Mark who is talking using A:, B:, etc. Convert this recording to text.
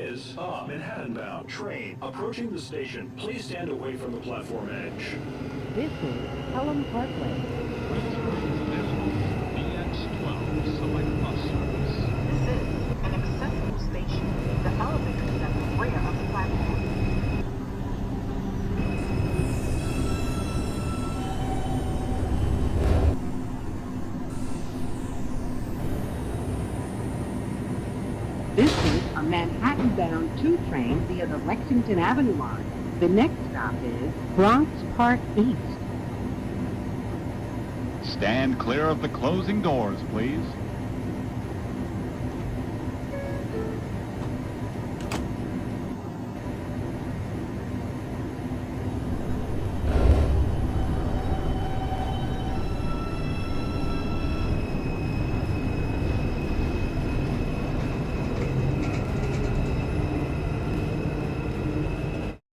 A: is a Manhattan-bound train approaching the station. Please stand away from the platform edge.
B: This is Pelham Parkway.
C: BX12 Select Bus Service.
D: This is an accessible station. The elevators at the rear of the platform.
B: This is a Manhattan-bound 2 train via the Lexington Avenue line. The next stop is Bronx Park East.
E: Stand clear of the closing doors, please.